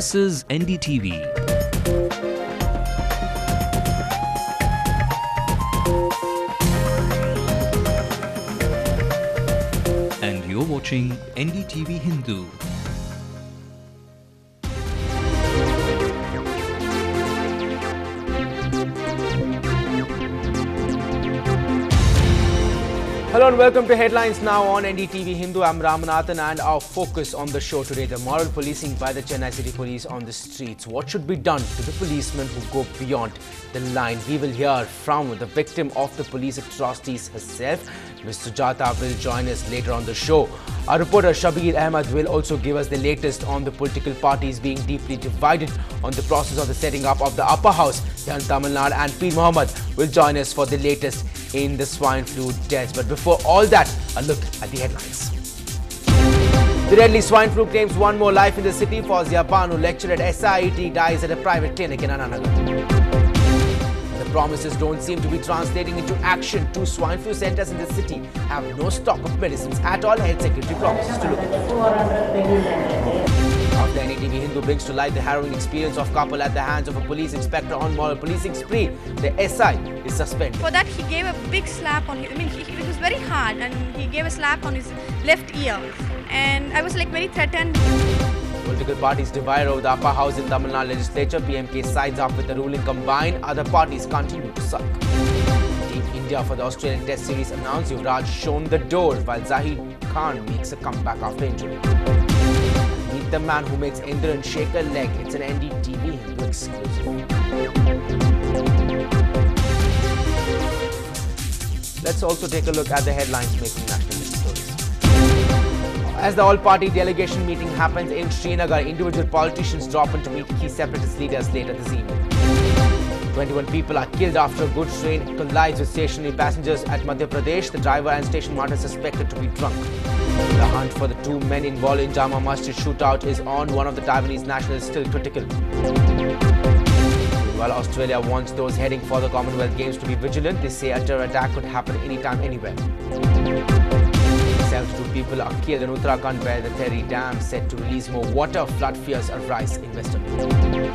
This is NDTV. And you're watching Ndtv-Hindu. Hello and welcome to Headlines Now on Ndtv-Hindu. I'm Ramanathan and our focus on the show today, the moral policing by the Chennai City Police on the streets. What should be done to the policemen who go beyond the line? We will hear from the victim of the police atrocities herself. Ms. Sujata will join us later on the show. Our reporter Shabir Ahmed will also give us the latest on the political parties being deeply divided on the process of the setting up of the upper house here in Tamil Nadu, and P. Mohammed will join us for the latest in the swine flu deaths. But before all that, a look at the headlines. The deadly swine flu claims one more life in the city. Fawzia Banu, lecturer at SIET, dies at a private clinic in Ananagar. The promises don't seem to be translating into action. Two swine flu centers in the city have no stock of medicines at all. Health Secretary promises to look into it. After Ndtv-Hindu brings to light the harrowing experience of couple at the hands of a police inspector on moral policing spree, the SI is suspended. For that, he gave a big slap on his, it was very hard, and he gave a slap on his left ear. And I was like very threatened. Political parties divide over the upper house in Tamil Nadu legislature. PMK sides up with the ruling combined. Other parties continue to suck. Team India for the Australian Test Series announced Yuvraj shown the door while Zahid Khan makes a comeback after injury. Meet the man who makes Indiran shake a leg. It's an Ndtv-Hindu exclusive. Let's also take a look at the headlines making national news stories. As the all-party delegation meeting happens in Srinagar, individual politicians drop in to meet key separatist leaders later this evening. 21 people are killed after a goods train collides with stationary passengers at Madhya Pradesh. The driver and station master suspected to be drunk. The hunt for the two men involved in Jama Masjid shootout is on. One of the Taiwanese nationals still critical. While Australia wants those heading for the Commonwealth Games to be vigilant, they say a terror attack could happen anytime, anywhere. 72 people are killed in Uttarakhand where the Tehri Dam set to release more water. Flood fears arise in Western India.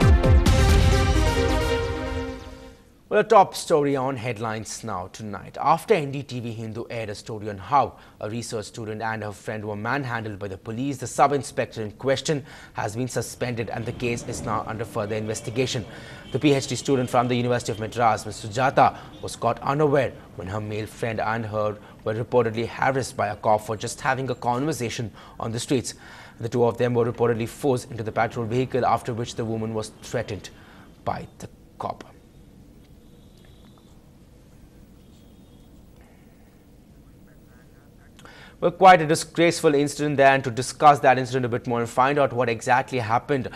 Well, a top story on Headlines Now tonight. After Ndtv-Hindu aired a story on how a research student and her friend were manhandled by the police, the sub-inspector in question has been suspended and the case is now under further investigation. The PhD student from the University of Madras, Ms. Sujata, was caught unaware when her male friend and her were reportedly harassed by a cop for just having a conversation on the streets. The two of them were reportedly forced into the patrol vehicle, after which the woman was threatened by the cop. Well, quite a disgraceful incident there, and to discuss that incident a bit more and find out what exactly happened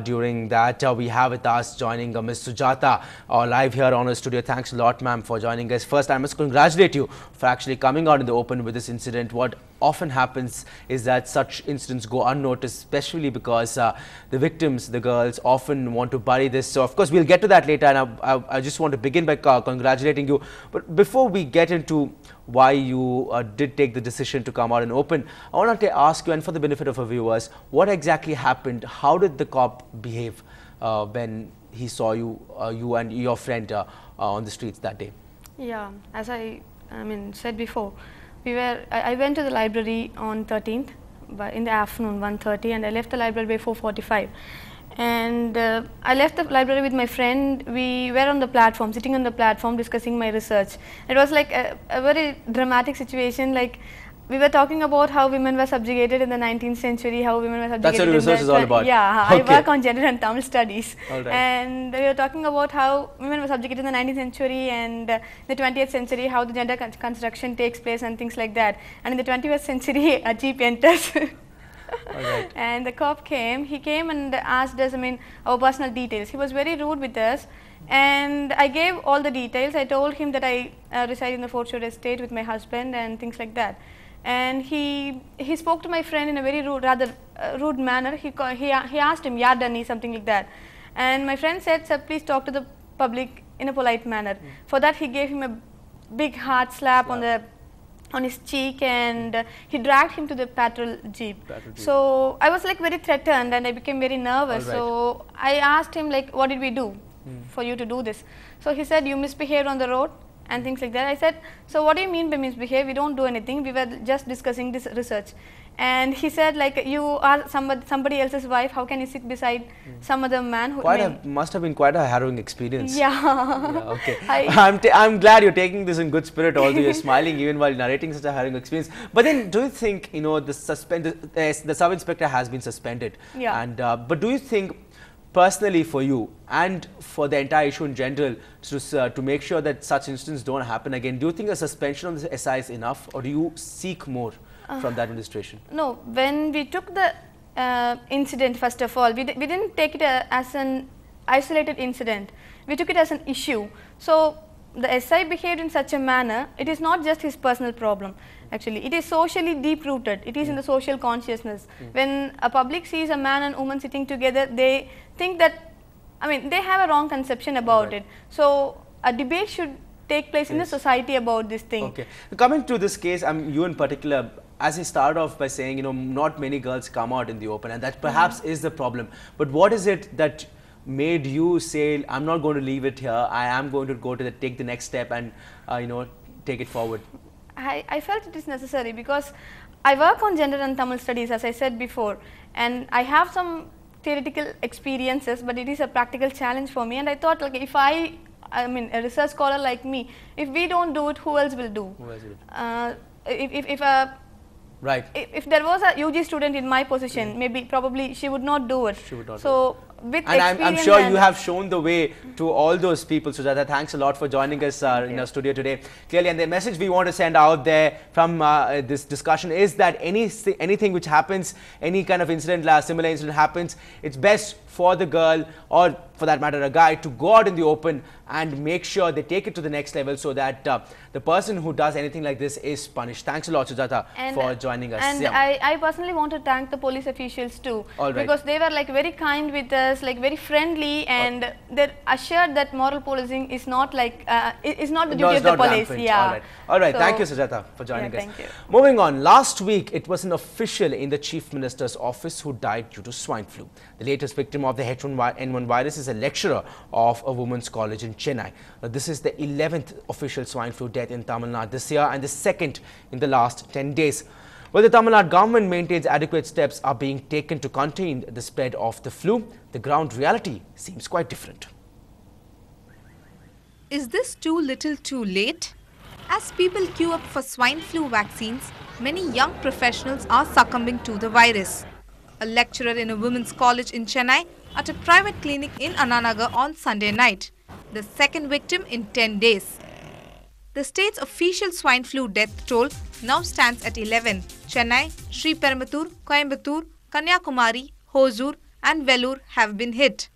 during that, we have with us joining Ms. Sujata live here on our studio. Thanks a lot, ma'am, for joining us. First, I must congratulate you for actually coming out in the open with this incident. What often happens is that such incidents go unnoticed, especially because the victims, the girls, often want to bury this. So, of course, we'll get to that later, and I just want to begin by congratulating you. But before we get into why you did take the decision to come out and open, I want to ask you, and for the benefit of our viewers, what exactly happened? How did the cop behave when he saw you, you and your friend on the streets that day? Yeah, as I said before, I went to the library on 13th in the afternoon, 1:30, and I left the library by 4:45. And I left the library with my friend. We were on the platform, sitting on the platform, discussing my research. It was like a very dramatic situation. Like, we were talking about how women were subjugated in the 19th century, how women were subjugated. That's what your research is all about? Yeah, okay. I work on gender and Tamil studies. All right. And we were talking about how women were subjugated in the 19th century and the 20th century, how the gender construction takes place and things like that. And in the 21st century, a jeep enters. Right. And the cop came. He came and asked us, our personal details. He was very rude with us, and I gave all the details. I told him that I reside in the Fort Shore estate with my husband and things like that. And he spoke to my friend in a very rude, rather rude manner. He asked him, "Yardani," something like that. And my friend said, "Sir, please talk to the public in a polite manner." For that, he gave him a big hard slap on the on his cheek, and he dragged him to the patrol jeep. So I was like very threatened, and I became very nervous. All right. So I asked him like, what did we do for you to do this? So he said, you misbehaved on the road and things like that. I said, so what do you mean by misbehave? We don't do anything. We were just discussing this research. And he said, like, you are somebody else's wife. How can you sit beside some other man? Who Must have been quite a harrowing experience. Yeah. Yeah, okay. I'm glad you're taking this in good spirit, although you're smiling even while narrating such a harrowing experience. But then, do you think, you know, the sub-inspector has been suspended? Yeah. And but do you think, personally for you and for the entire issue in general, to make sure that such incidents don't happen again, do you think a suspension of the SI is enough, or do you seek more from the administration? No, when we took the incident, first of all, we didn't take it as an isolated incident. We took it as an issue. So the SI behaved in such a manner. It is not just his personal problem. Actually, it is socially deep-rooted. It is in the social consciousness. When a public sees a man and woman sitting together, they think that, I mean, they have a wrong conception about it. So a debate should take place in the society about this thing. Okay. Coming to this case, you in particular, as you started off by saying, you know, not many girls come out in the open, and that perhaps is the problem. But what is it that made you say, I'm not going to leave it here, I am going to take the next step and, you know, take it forward? I felt it is necessary because I work on gender and Tamil studies, as I said before, and I have some theoretical experiences, but it is a practical challenge for me. And I thought, like, if I mean, a research scholar like me, if we don't do it, who else will do? Who else will? If there was a UG student in my position, probably she would not do it. She would not so with and experience, I'm sure you have shown the way to all those people. Sujata, thanks a lot for joining us in our studio today. Clearly, and the message we want to send out there from this discussion is that anything which happens, any kind of incident, similar incident happens, it's best for the girl, or for that matter a guy, to go out in the open and make sure they take it to the next level, so that the person who does anything like this is punished. Thanks a lot, Sujata, for joining us. And I personally want to thank the police officials too, because they were like very kind with us, like very friendly, and they're assured that moral policing is not like is not the duty of the police. Rampant. Yeah. All right. So, thank you, Sujata, for joining us. Thank you. Moving on. Last week, it was an official in the Chief Minister's office who died due to swine flu. The latest victim of the H1N1 virus is a lecturer of a women's college in Chennai. Now, this is the 11th official swine flu death in Tamil Nadu this year, and the second in the last 10 days. While the Tamil Nadu government maintains adequate steps are being taken to contain the spread of the flu, the ground reality seems quite different. Is this too little too late? As people queue up for swine flu vaccines, many young professionals are succumbing to the virus. A lecturer in a women's college in Chennai at a private clinic in Ananagar on Sunday night, the second victim in 10 days. The state's official swine flu death toll now stands at 11. Chennai, Sriperumbudur, Coimbatore, Kanyakumari, Hosur and Vellore have been hit.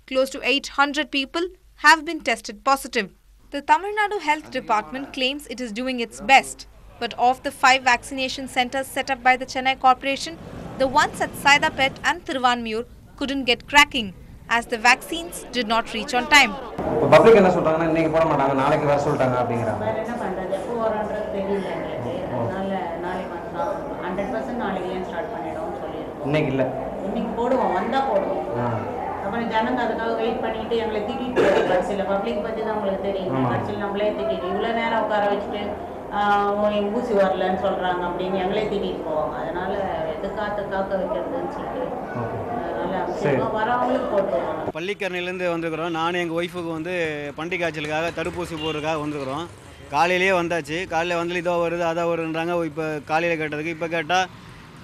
Close to 800 people have been tested positive. The Tamil Nadu Health Department claims it is doing its best. But of the 5 vaccination centers set up by the Chennai Corporation, the ones at Saidapet and Thiruvanmiyur couldn't get cracking, as the vaccines did not reach on time. Public என்ன சொல்றாங்கன்னா இன்னைக்கு போட மாட்டாங்க நாளைக்கு வர சொல்றாங்க அப்படிங்கறாங்க. வேற என்ன பண்றது? எப்போ வரன்றது தெரியல எங்களுக்கு. அதனால நாளைக்கு வந்து 100% நாளைக்கு ஸ்டார்ட் பண்ணிடுவோம்னு சொல்லிருக்கோம். இன்னைக்கு இல்ல. இன்னைக்கு போடுவோம், வந்தா போடுவோம். அப்புறம் ஜனங்க அதுக்காக வெயிட் பண்ணிட்டு எங்களை திட்டிட்டு கடைசில பப்ளிக் பத்தி தான் உங்களுக்கு தெரியும். கடைசில நம்மளே திட்டிட்டு இவ்வளவு நேரம் உட்கார வச்சுட்டு ஊசி வரலன்னு சொல்றாங்க அப்படின்னு எங்களே திட்டிட்டு போவாங்க. அதனால எதுக்காக வைக்கிறதுன்னு சொல்லிட்டு பள்ளிக்கரணையிலேருந்து வந்துருக்குறோம். நானும் எங்கள் ஒய்ஃபுக்கு வந்து பன்றி காய்ச்சலுக்காக தடுப்பூசி போடுறதுக்காக வந்துருக்குறோம். காலையிலேயே வந்தாச்சு. காலையில் வந்து இதோ வருது அதை வருன்றாங்க. இப்போ காலையில் கேட்டதுக்கு இப்போ கேட்டால்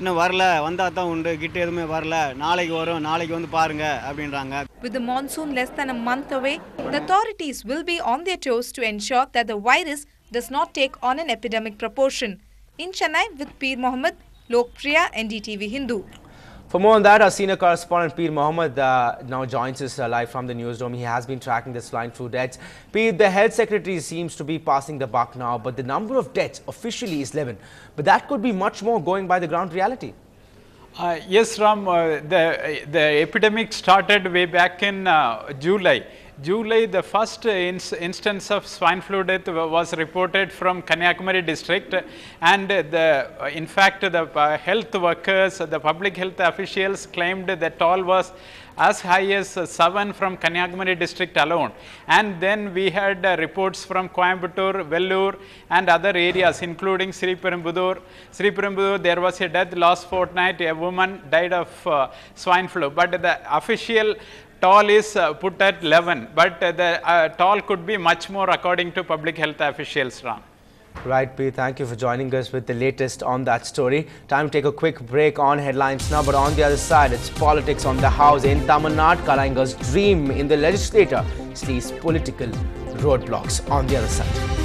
இன்னும் வரல, வந்தால் தான் உண்டு, கிட்ட எதுவுமே வரல, நாளைக்கு வரும், நாளைக்கு வந்து பாருங்க அப்படின்றாங்க. With the monsoon less than a month away, the authorities will be on their toes to ensure that the virus does not take on an epidemic proportion. In Chennai, with Peer Mohammed, Lokpriya, Ndtv-Hindu. For more on that, our senior correspondent Peer Mohammed now joins us live from the newsroom. He has been tracking the swine flu deaths. Peer, the health secretary seems to be passing the buck now, but the number of deaths officially is 11. But that could be much more going by the ground reality. Yes, Ram, the epidemic started way back in July. July, the first instance of swine flu death was reported from Kanyakumari district, and in fact the health workers, the public health officials claimed the toll was as high as 7 from Kanyakumari district alone. And then we had reports from Coimbatore, Vellore and other areas including Sri Perumbudur. There was a death last fortnight, a woman died of swine flu, but the official toll is put at 11, but the toll could be much more according to public health officials, Ram. Right, P. Thank you for joining us with the latest on that story. Time to take a quick break on headlines now, but on the other side, it's politics on the house in Tamil Nadu. Kalainga's dream in the legislature sees political roadblocks on the other side.